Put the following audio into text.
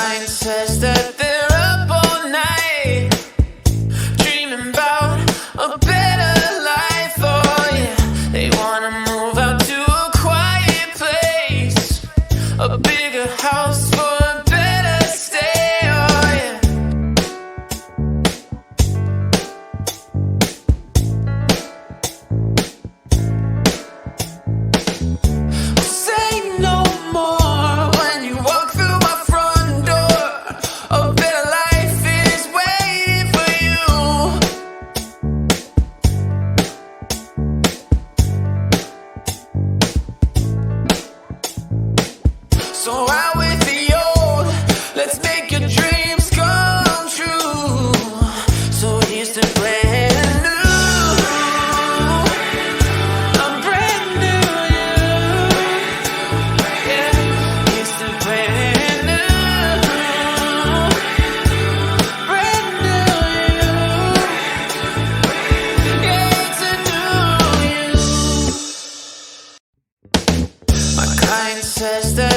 kind says that they're up all night, dreaming about a better life. Oh yeah, they wanna move out to a quiet place, a bigger house for a better stay. Oh yeah. Say no more when you walk through my front door. A better life is waiting for you. So out with the old, let's make your dreams come true. So here's to brand new, a brand new you. Yeah, here's to brand new you. Yeah, it's a new you. My kind says that